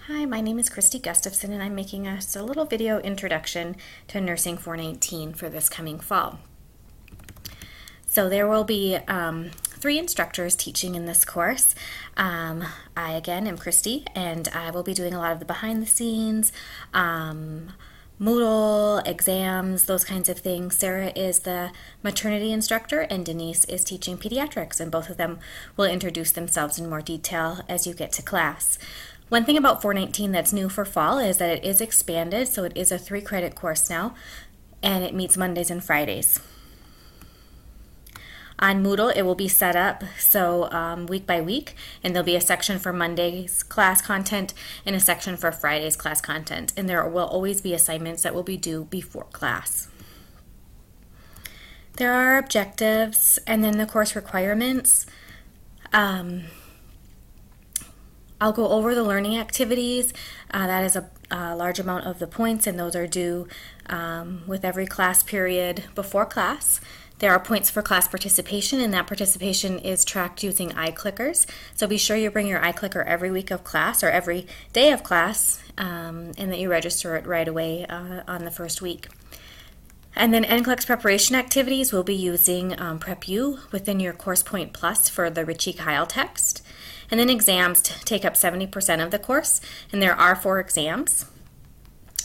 Hi, my name is Christy Gustafson and I'm making us a little video introduction to Nursing 419 for this coming fall. So there will be 3 instructors teaching in this course. I again am Christy and I will be doing a lot of the behind the scenes, Moodle, exams, those kinds of things. Sarah is the maternity instructor and Denise is teaching pediatrics, and both of them will introduce themselves in more detail as you get to class. One thing about 419 that's new for fall is that it is expanded, so it is a 3-credit course now, and it meets Mondays and Fridays. On Moodle, it will be set up so week by week, and there'll be a section for Monday's class content and a section for Friday's class content, and there will always be assignments that will be due before class. There are objectives and then the course requirements. I'll go over the learning activities. That is a large amount of the points, and those are due with every class period before class. There are points for class participation, and that participation is tracked using iClickers. So be sure you bring your iClicker every week of class or every day of class, and that you register it right away on the first week. And then NCLEX preparation activities, we'll be using PrepU within your Course Point Plus for the Richie Kyle text. And then exams take up 70% of the course, and there are 4 exams.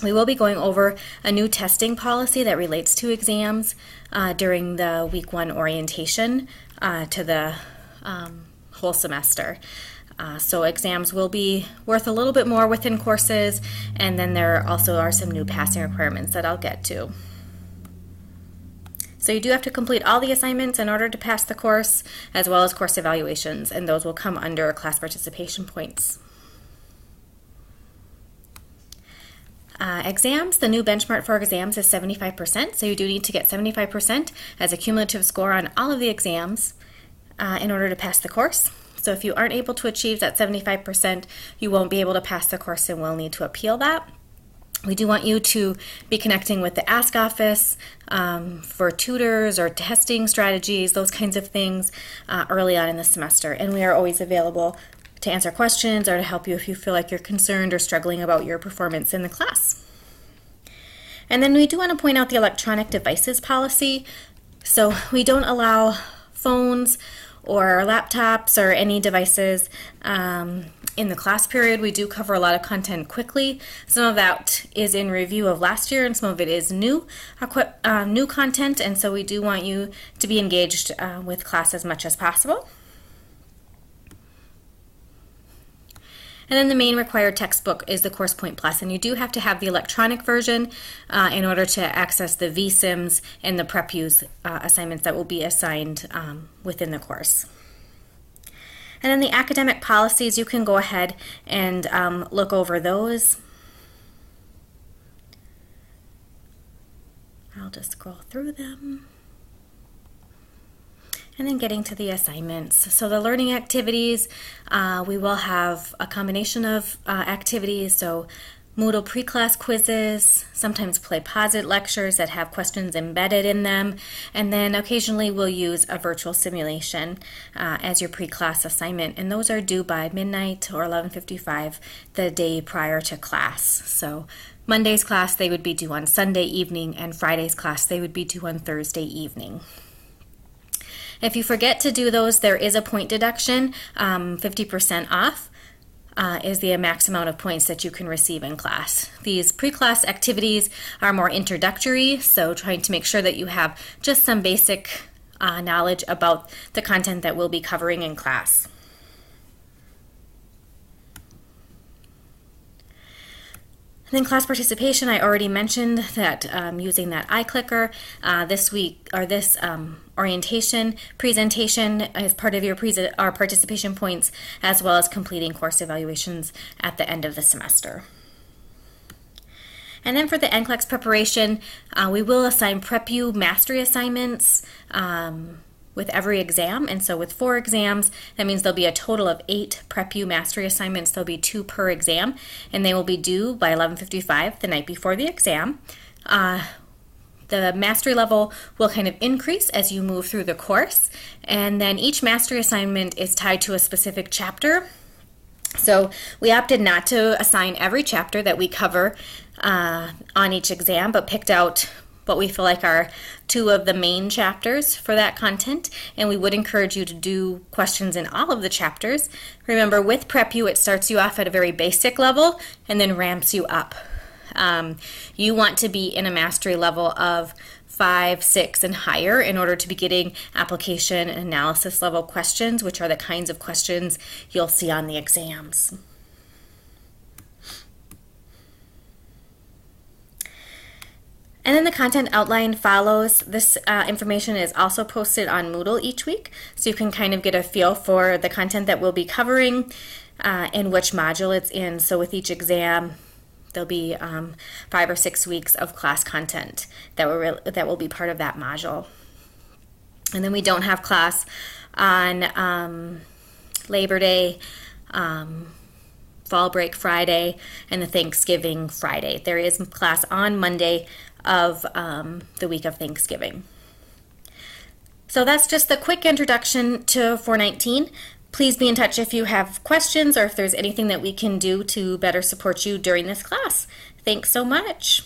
We will be going over a new testing policy that relates to exams during the week 1 orientation to the whole semester. So exams will be worth a little bit more within courses, and then there also are some new passing requirements that I'll get to. So you do have to complete all the assignments in order to pass the course, as well as course evaluations, and those will come under class participation points. Exams, the new benchmark for exams is 75%, so you do need to get 75% as a cumulative score on all of the exams in order to pass the course. So if you aren't able to achieve that 75%, you won't be able to pass the course and will need to appeal that. We do want you to be connecting with the Ask Office for tutors or testing strategies, those kinds of things early on in the semester. And we are always available to answer questions or to help you if you feel like you're concerned or struggling about your performance in the class. And then we do want to point out the electronic devices policy. So we don't allow phones or laptops or any devices in the class period. We do cover a lot of content quickly. Some of that is in review of last year, and some of it is new content, and so we do want you to be engaged with class as much as possible. And then the main required textbook is the Course Point Plus, and you do have to have the electronic version in order to access the VSIMs and the PrepU's assignments that will be assigned within the course. And then the academic policies, you can go ahead and look over those. I'll just scroll through them. And then getting to the assignments. So the learning activities, we will have a combination of activities. So Moodle pre-class quizzes, sometimes play-posit lectures that have questions embedded in them, and then occasionally we'll use a virtual simulation as your pre-class assignment, and those are due by midnight or 11:55 the day prior to class. So Monday's class, they would be due on Sunday evening, and Friday's class, they would be due on Thursday evening. If you forget to do those, there is a point deduction, 50% off. Is the max amount of points that you can receive in class. These pre-class activities are more introductory, so trying to make sure that you have just some basic knowledge about the content that we'll be covering in class. And then class participation, I already mentioned that using that iClicker this week, or this orientation presentation is part of your our participation points, as well as completing course evaluations at the end of the semester. And then for the NCLEX preparation, we will assign PrepU mastery assignments with every exam, and so with 4 exams, that means there'll be a total of 8 PrepU mastery assignments. There'll be 2 per exam, and they will be due by 11:55 the night before the exam. The mastery level will kind of increase as you move through the course, and then each mastery assignment is tied to a specific chapter. So we opted not to assign every chapter that we cover on each exam, but picked out what we feel like are two of the main chapters for that content, and we would encourage you to do questions in all of the chapters. Remember, with Prep U, it starts you off at a very basic level and then ramps you up. You want to be in a mastery level of 5, 6, and higher in order to be getting application and analysis level questions, which are the kinds of questions you'll see on the exams. And then the content outline follows. This information is also posted on Moodle each week, so you can kind of get a feel for the content that we'll be covering and which module it's in. So with each exam, there'll be 5 or 6 weeks of class content that will be part of that module. And then we don't have class on Labor Day, Fall Break Friday, and the Thanksgiving Friday. There is class on Monday of the week of Thanksgiving. So that's just the quick introduction to 419. Please be in touch if you have questions or if there's anything that we can do to better support you during this class. Thanks so much.